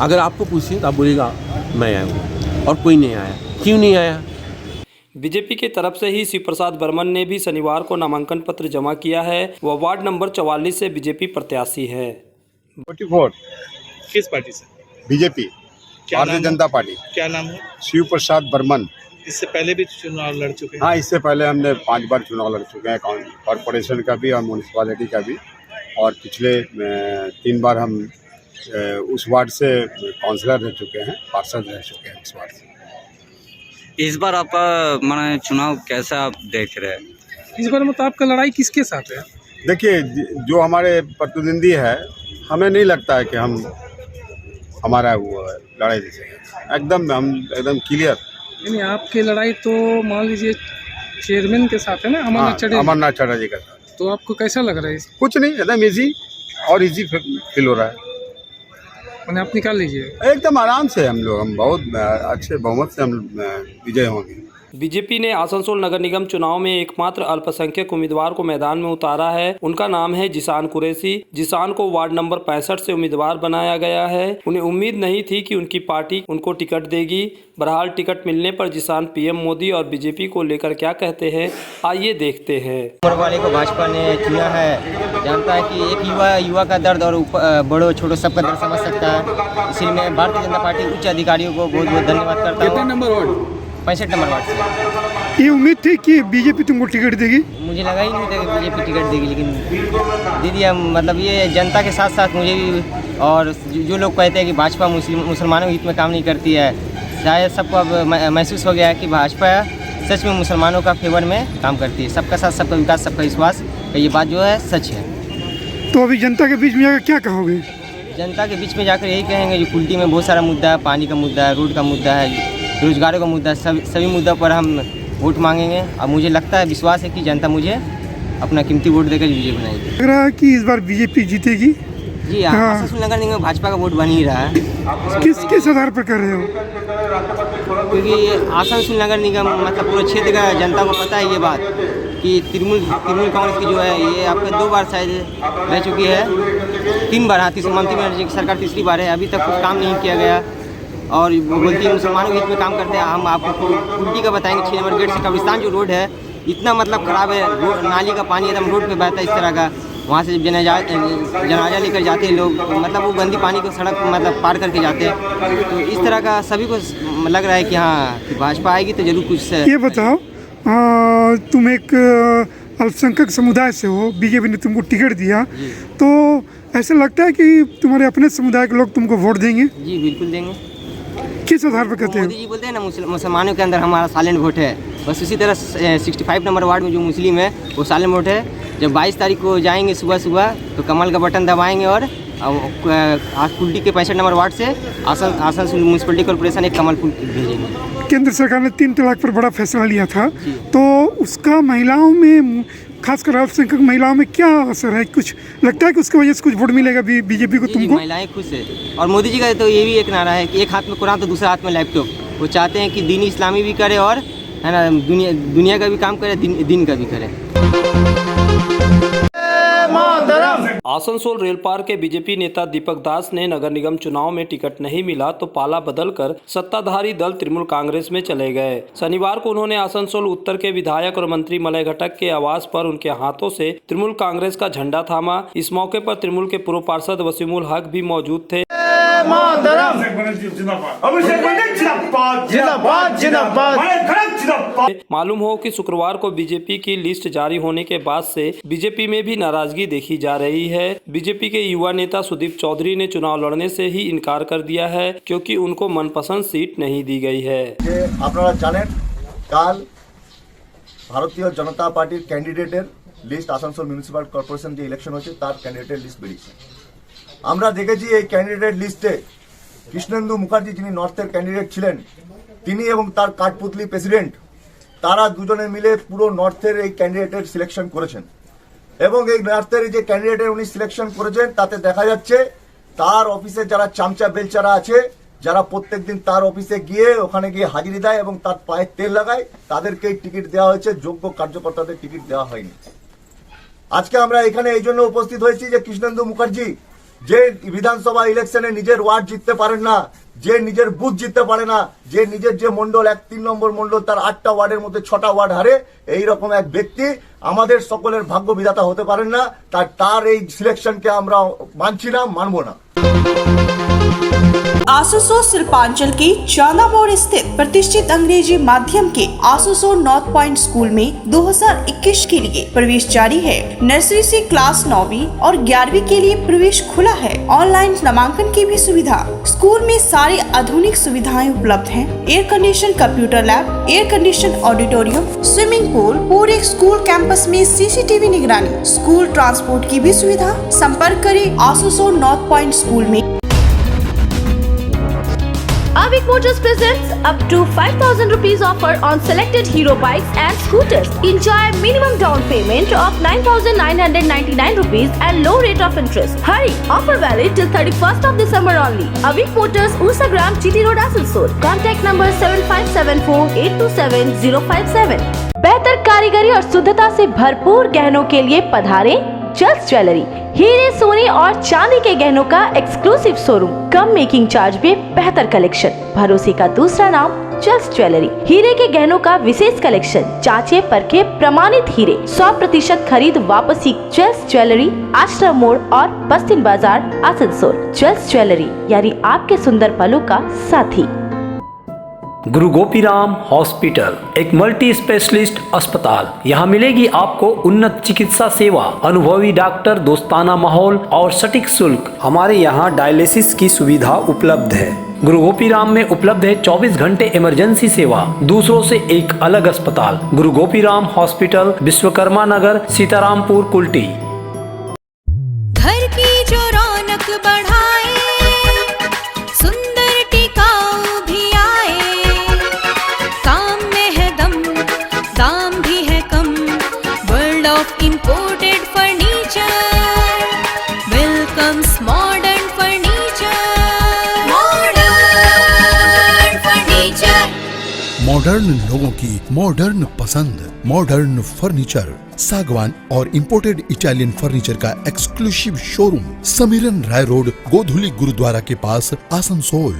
अगर आपको पूछिए तो आप बोलेगा मैं आया हूँ, और कोई नहीं आया। क्यों नहीं आया? बीजेपी की तरफ से ही शिव प्रसाद बर्मन ने भी शनिवार को नामांकन पत्र जमा किया है। वह वार्ड नंबर 44 से बीजेपी प्रत्याशी है। वोट किस पार्टी से? BJP, Bharatiya Janata party. क्या नाम है? शिव प्रसाद बर्मन। इससे पहले भी चुनाव लड़ चुके हैं? हाँ, इससे पहले हमने 5 बार चुनाव लड़ चुके हैं, कॉरपोरेशन का भी और म्यूनिसिपैलिटी का भी, और पिछले 3 बार हम उस वार्ड से काउंसलर रह चुके हैं, पार्षद रह चुके हैं इस वार्ड से। इस बार आपका माने चुनाव कैसा आप देख रहे हैं? इस बार मतलब आपका लड़ाई किसके साथ है? देखिए, जो हमारे प्रतिद्वंदी है, हमें नहीं लगता है कि हमारा वो लड़ाई जैसे हम एकदम क्लियर। नहीं, आपकी लड़ाई तो मान लीजिए चेयरमैन के साथ है ना, अमरनाथ चटर्जी का साथ। तो आपको कैसा लग रहा है? कुछ नहीं, एकदम इजी फील हो रहा है। मैंने आप निकाल लीजिए एकदम आराम से। हम बहुत अच्छे बहुमत से हम विजय होंगे। बीजेपी ने आसनसोल नगर निगम चुनाव में एकमात्र अल्पसंख्यक उम्मीदवार को मैदान में उतारा है। उनका नाम है जिसान कुरैशी। जिसान को वार्ड नंबर 65 से उम्मीदवार बनाया गया है। उन्हें उम्मीद नहीं थी कि उनकी पार्टी उनको टिकट देगी। बहरहाल टिकट मिलने पर जिसान पीएम मोदी और बीजेपी को लेकर क्या कहते हैं, आइए देखते हैं। उम्र वाले को भाजपा ने चुना है, जानता है कि एक युवा का दर्द और बड़ों छोटों सबका दर्द समझ सकता है। इसलिए मैं भारतीय जनता पार्टी उच्च अधिकारियों को बहुत बहुत धन्यवाद करता हूँ। कितने नंबर वार्ड? 65 नंबर वार्ड से। ये उम्मीद थी कि बीजेपी तुमको टिकट देगी? मुझे लगा ही नहीं था कि बीजेपी टिकट देगी, लेकिन दे दिया। मतलब ये जनता के साथ साथ मुझे भी, और जो लोग कहते हैं कि भाजपा मुसलमानों के हित में काम नहीं करती है, शायद सबको अब महसूस हो गया है कि भाजपा सच में मुसलमानों का फेवर में काम करती है। सबका साथ, सबका विकास, सबका विश्वास, ये बात जो है सच है। तो अभी जनता के बीच में जाकर क्या कहोगे? जनता के बीच में जाकर यही कहेंगे, जो कुल्टी में बहुत सारा मुद्दा है, पानी का मुद्दा है, रोड का मुद्दा है, रोजगारों का मुद्दा, सभी मुद्दों पर हम वोट मांगेंगे। और मुझे लगता है, विश्वास है कि जनता मुझे अपना कीमती वोट देकर विजय बनाएगी। लग रहा है कि इस बार बीजेपी जीतेगी? जी हाँ, आसनसोल नगर निगम में भाजपा का वोट बन ही रहा है। किस आधार पर कर रहे हो? क्योंकि आसनसोल नगर निगम मतलब पूरे क्षेत्र का जनता को पता है ये बात कि तृणमूल कांग्रेस की जो है, ये आपके 2 बार शायद रह चुकी है, 3 बार। हाँ, ममता बनर्जी की सरकार तीसरी बार है, अभी तक कुछ काम नहीं किया गया। और वो बोलती है मुसलमानों के हित में काम करते हैं। हम आपको उल्टी का बताएंगे। 6 नंबर गेट से कब्रिस्तान जो रोड है, इतना मतलब खराब है, नाली का पानी एकदम रोड पे बहता है इस तरह का। वहाँ से जनाजा लेकर जाते हैं लोग, मतलब वो गंदी पानी को सड़क मतलब पार करके जाते हैं। तो इस तरह का सभी को लग रहा है कि हाँ, कि भाजपा आएगी तो जरूर कुछ। ये बताओ, तुम एक अल्पसंख्यक समुदाय से हो, बीजेपी ने तुमको टिकट दिया, तो ऐसा लगता है कि तुम्हारे अपने समुदाय के लोग तुमको वोट देंगे? जी बिल्कुल देंगे। किस आधार पर कहते हैं? मोदी जी बोलते हैं ना, मुसलमानों के अंदर हमारा साइलेंट वोट है। बस उसी तरह 65 नंबर वार्ड में जो मुस्लिम है वो साइलेंट वोट है। जब 22 तारीख को जाएंगे सुबह तो कमल का बटन दबाएंगे और कुल्टी के 65 नंबर वार्ड से आसनसोल म्यूनसिपलिटी कॉर्पोरेशन एक कमल फूल भेजेंगे। केंद्र सरकार ने 3 तलाक पर बड़ा फैसला लिया था, तो उसका महिलाओं में, खासकर अल्पसंख्यक महिलाओं में क्या असर है? कुछ लगता है कि उसकी वजह से कुछ वोट मिलेगा बीजेपी को? तुमको महिलाएं खुश है। और मोदी जी का तो ये भी एक नारा है कि एक हाथ में कुरान तो दूसरा हाथ में लैपटॉप। वो चाहते हैं कि दीनी इस्लामी भी करे और है ना, दुनिया का भी काम करे, दिन का भी करे। आसनसोल रेल पार्क के बीजेपी नेता दीपक दास ने नगर निगम चुनाव में टिकट नहीं मिला तो पाला बदलकर सत्ताधारी दल तृणमूल कांग्रेस में चले गए। शनिवार को उन्होंने आसनसोल उत्तर के विधायक और मंत्री मलय घटक के आवास पर उनके हाथों से तृणमूल कांग्रेस का झंडा थामा। इस मौके पर तृणमूल के पूर्व पार्षद वसीमुल हक भी मौजूद थे। मालूम हो कि शुक्रवार को बीजेपी की लिस्ट जारी होने के बाद से बीजेपी में भी नाराजगी देखी जा रही है। बीजेपी के युवा नेता सुदीप चौधरी ने चुनाव लड़ने से ही इनकार कर दिया है, क्योंकि उनको मनपसंद सीट नहीं दी गई है। আপনারা জানেন, কাল ভারতীয় জনতা পার্টির ক্যান্ডিডেটের লিস্ট আসানসোল মিউনিসিপাল কর্পোরেশন যে ইলেকশন হচ্ছে তার ক্যান্ডিডেটের লিস্ট বেরিয়েছে। আমরা দেখেছি এই ক্যান্ডিডেট লিস্টে কৃষ্ণেন্দু মুখার্জি, যিনি নর্থের ক্যান্ডিডেট ছিলেন, তিনি এবং তার কাঠপুতলি প্রেসিডেন্ট, তারা দুজনে মিলে পুরো নর্থের এই ক্যান্ডিডেটের সিলেকশন করেছেন। এবং এই নর্থের যে ক্যান্ডিডেটের উনি সিলেকশন করেছেন তাতে দেখা যাচ্ছে তার অফিসে যারা চামচা বেলচারা আছে, যারা প্রত্যেকদিন তার অফিসে গিয়ে ওখানে গিয়ে হাজিরি দেয় এবং তার পায়ে তেল লাগায়, তাদেরকেই টিকিট দেওয়া হয়েছে, যোগ্য কার্যকর্তাদের টিকিট দেওয়া হয়নি। আজকে আমরা এখানে এই জন্য উপস্থিত হয়েছি যে কৃষ্ণেন্দু মুখার্জি যে বিধানসভা ইলেকশনে নিজের ওয়ার্ড জিততে পারেন না, যে নিজের বুথ জিততে পারে না, যে নিজের যে মন্ডল 3 নম্বর মন্ডল তার 8টা ওয়ার্ডের মধ্যে 6টা ওয়ার্ড হারে, এইরকম এক ব্যক্তি আমাদের সকলের ভাগ্য বিধাতা হতে পারেন না। তার এই সিলেকশনকে আমরা মানছি না, মানব না। आसुसोल शिल्पांचल के चांदा मोड़ स्थित प्रतिष्ठित अंग्रेजी माध्यम के आसुसोल नॉर्थ पॉइंट स्कूल में 2021 के लिए प्रवेश जारी है। नर्सरी से क्लास 9वीं और 11वीं के लिए प्रवेश खुला है। ऑनलाइन नामांकन की भी सुविधा। स्कूल में सारी आधुनिक सुविधाएं उपलब्ध हैं। Air condition computer lab, air condition auditorium, swimming pool, पूरे स्कूल कैंपस में CCTV निगरानी, स्कूल ट्रांसपोर्ट की भी सुविधा। संपर्क करें आसुसोल नॉर्थ पॉइंट स्कूल में। Avik Motors presents up to 5,000 rupees offer on selected Hero bikes and scooters. Enjoy minimum down payment of 9,999 rupees and low rate of interest. Hurry! Offer valid till 31st of December only. Avik Motors, Usagram, GT Road, Asansol. Contact number 7574827057. बेहतर कारीगरी और शुद्धता से भरपूर गहनों के लिए पधारें जल्स jewellery. हीरे, सोने और चांदी के गहनों का एक्सक्लूसिव शोरूम, कम मेकिंग चार्ज में बेहतर कलेक्शन, भरोसे का दूसरा नाम जल्स ज्वेलरी। हीरे के गहनों का विशेष कलेक्शन, जांचे परखे प्रमाणित हीरे, 100% खरीद वापसी। जल्स ज्वेलरी, आश्रम मोड़ और बस्तिन बाजार, आसनसोल। जल्स ज्वेलरी यानी आपके सुंदर पलों का साथी। गुरु गोपीराम हॉस्पिटल एक मल्टी स्पेशलिस्ट अस्पताल। यहाँ मिलेगी आपको उन्नत चिकित्सा सेवा, अनुभवी डॉक्टर, दोस्ताना माहौल और सटीक शुल्क। हमारे यहाँ डायलिसिस की सुविधा उपलब्ध है। गुरु गोपीराम में उपलब्ध है 24 घंटे इमरजेंसी सेवा, दूसरों से एक अलग अस्पताल। गुरु गोपीराम हॉस्पिटल, विश्वकर्मा नगर, सीतारामपुर, कुल्टी। घर की जो रौनक बढ़ाए, सुंदर टिकाऊ भी आए, काम में है दम, दाम भी है कम। World of imported furniture welcomes modern furniture. Modern furniture, modern लोगों की मॉडर्न पसंद, मॉडर्न फर्नीचर, सागवान और इंपोर्टेड इटालियन फर्नीचर का exclusive showroom, Samiran Roy road, Godhuli Gurdwara के पास, आसनसोल।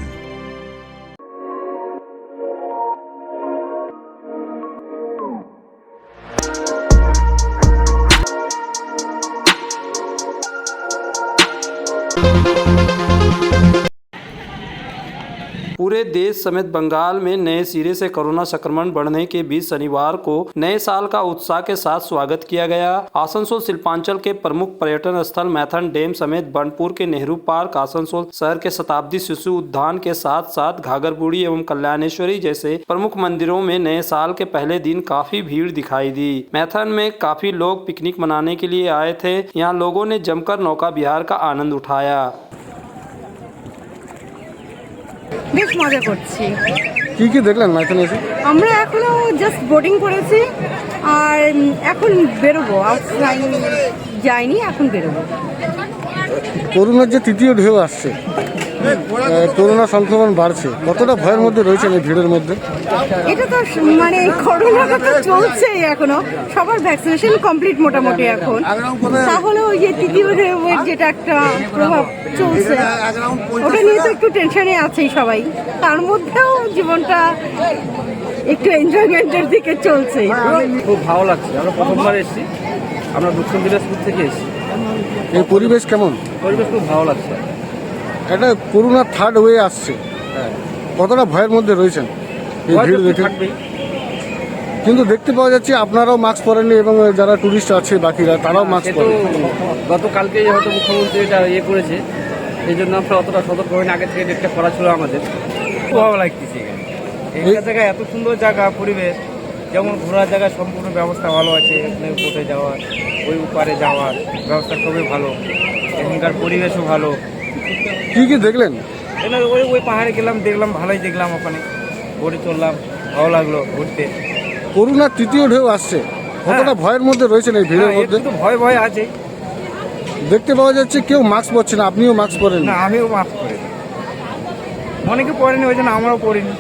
पूरे देश समेत बंगाल में नए सिरे से कोरोना संक्रमण बढ़ने के बीच शनिवार को नए साल का उत्साह के साथ स्वागत किया गया। आसनसोल शिल्पांचल के प्रमुख पर्यटन स्थल मैथन डैम समेत बनपुर के नेहरू पार्क, आसनसोल शहर के शताब्दी शिशु उद्यान के साथ साथ घाघरबुड़ी एवं कल्याणेश्वरी जैसे प्रमुख मंदिरों में नए साल के पहले दिन काफी भीड़ दिखाई दी। मैथन में काफी लोग पिकनिक मनाने के लिए आए थे। यहाँ लोगों ने जमकर नौका विहार का आनंद उठाया। বেশ মজা করছি। কি কি দেখলেন মাইথনে এসে? আমরা এখনো জাস্ট বোটিং করেছি আর এখন বেরোবো, আউটসাইড যাইনি, এখন বেরোবো। করোনার যে তৃতীয় ঢেউ আসছে, করোনা সংক্রমণ বাড়ছে, কতটা ভয়ের মধ্যে রয়েছেন এই ভিড়ের মধ্যে? এটা তো মানে করোনাটা তো চলছেই এখনো, সবার ভ্যাকসিনেশন কমপ্লিট মোটামুটি এখন, তাহলে ওই যে তৃতীয় ঢেউয়ের যেটা একটা প্রভাব চলছে ওটা নিয়ে তো একটু টেনশনে আছেই সবাই, তার মধ্যেও জীবনটা একটু এনজয়মেন্টের দিকে চলছে। খুব ভালো লাগছে, আমরা প্রথমবার এসেছি, আমরা দক্ষিণ দিনাজপুর থেকে এসেছি। এই পরিবেশ কেমন? পরিবেশ খুব ভালো লাগছে। এটা করোনা থার্ড ওয়ে আসছে, কতটা ভয়ের মধ্যে রয়েছেন এই ভিড় দেখে? কিন্তু দেখতে পাওয়া যাচ্ছে আপনারাও মাস্ক পরেননি এবং যারা টুরিস্ট আছে বাকিরা তারাও মাস্ক পরেন। গতকালকে হয়তো মুখ্যমন্ত্রী এটা করেছে, এই জন্য আমরা অতটা সতর্ক হয়নি, আগে থেকে ডেটটা করা ছিল আমাদের। খুব ভালো লাগতেছে এই জায়গা, এত সুন্দর জায়গা, পরিবেশ, যেমন ঘোরার জায়গায় সম্পূর্ণ ব্যবস্থা ভালো আছে, এখানে বোটে যাওয়ার, ওই উপারে যাওয়ার ব্যবস্থা খুবই ভালো। এখানকার পরিবেশও ভালো। কি দেখলেন? ওই পাহাড়ে গেলাম, দেখলাম, ভালোই দেখলাম, ওখানে ঘুরে চললাম, ভালো লাগলো ঘুরতে। করোনার তৃতীয় ঢেউ আসছে, কতটা ভয়ের মধ্যে রয়েছেন এই ভিড়ের মধ্যে? একটু ভয় আছে। দেখতে পাওয়া যাচ্ছে কেউ মাস্ক পরছে না, আপনিও মাস্ক পরেন? না, আমিও মাস্ক পরি, অনেকে পরেনি, ওই জন্য আমরাও পরিনি।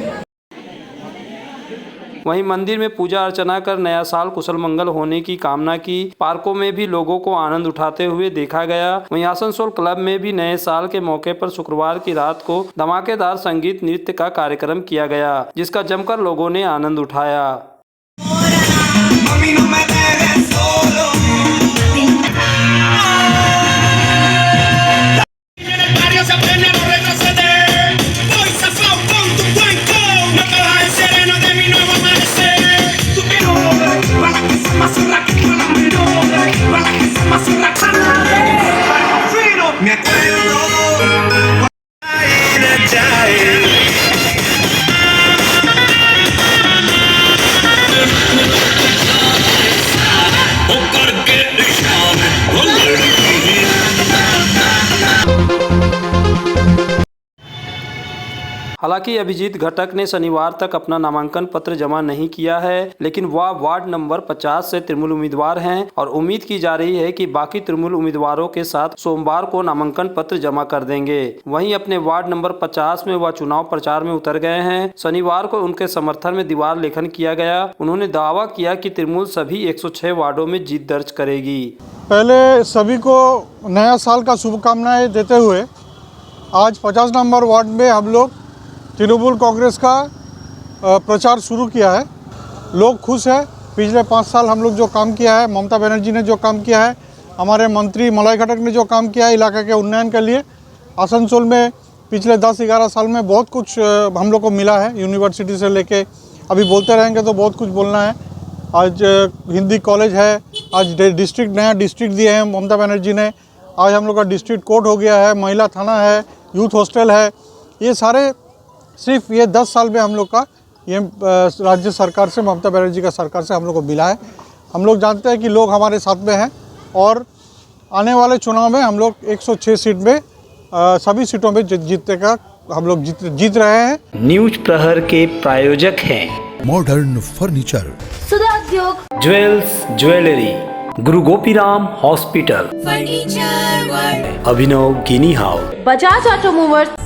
वहीं मंदिर में पूजा अर्चना कर नया साल कुशल मंगल होने की कामना की। पार्कों में भी लोगों को आनंद उठाते हुए देखा गया। वहीं आसनसोल क्लब में भी नए साल के मौके पर शुक्रवार की रात को धमाकेदार संगीत नृत्य का कार्यक्रम किया गया, जिसका जमकर लोगों ने आनंद उठाया। हालांकि अभिजीत घटक ने शनिवार तक अपना नामांकन पत्र जमा नहीं किया है, लेकिन वह वार्ड नंबर 50 से तृणमूल उम्मीदवार हैं और उम्मीद की जा रही है कि बाकी तृणमूल उम्मीदवारों के साथ सोमवार को नामांकन पत्र जमा कर देंगे। वहीं अपने वार्ड नंबर 50 में वह चुनाव प्रचार में उतर गए हैं। शनिवार को उनके समर्थन में दीवार लेखन किया गया। उन्होंने दावा किया कि तृणमूल सभी 106 वार्डों में जीत दर्ज करेगी। पहले सभी को नया साल का शुभकामनाएं देते हुए आज 50 नंबर वार्ड में हम लोग तृणमूल कांग्रेस का प्रचार शुरू किया है। लोग खुश हैं। पिछले 5 साल हम लोग जो काम किया है, ममता बनर्जी ने जो काम किया है, हमारे मंत्री मलय घटक ने जो काम किया है इलाके के उन्नयन के लिए, आसनसोल में पिछले 10-11 साल में बहुत कुछ हम लोग को मिला है। यूनिवर्सिटी से लेके अभी बोलते रहेंगे तो बहुत कुछ बोलना है। आज हिंदी कॉलेज है, आज डिस्ट्रिक्ट नया डिस्ट्रिक्ट दिए हैं ममता बनर्जी ने, आज हम लोग का डिस्ट्रिक्ट कोर्ट हो गया है, महिला थाना है, यूथ हॉस्टल है। ये सारे सिर्फ ये 10 साल में हम लोग का ये राज्य सरकार से, ममता बनर्जी का सरकार से हम लोग को मिला है। हम लोग जानते हैं कि लोग हमारे साथ में हैं और आने वाले चुनाव में हम लोग 106 सीट में सभी सीटों में जीतने का हम लोग जीत रहे हैं। न्यूज प्रहर के प्रायोजक हैं मॉडर्न फर्नीचर, सुधा उद्योग, ज्वेल्स ज्वेलरी, गुरु गोपीराम हॉस्पिटल, फर्नीचर वर्ल्ड, अभिनव गिनी हाउस, बजाज ऑटोमोबाइल्स,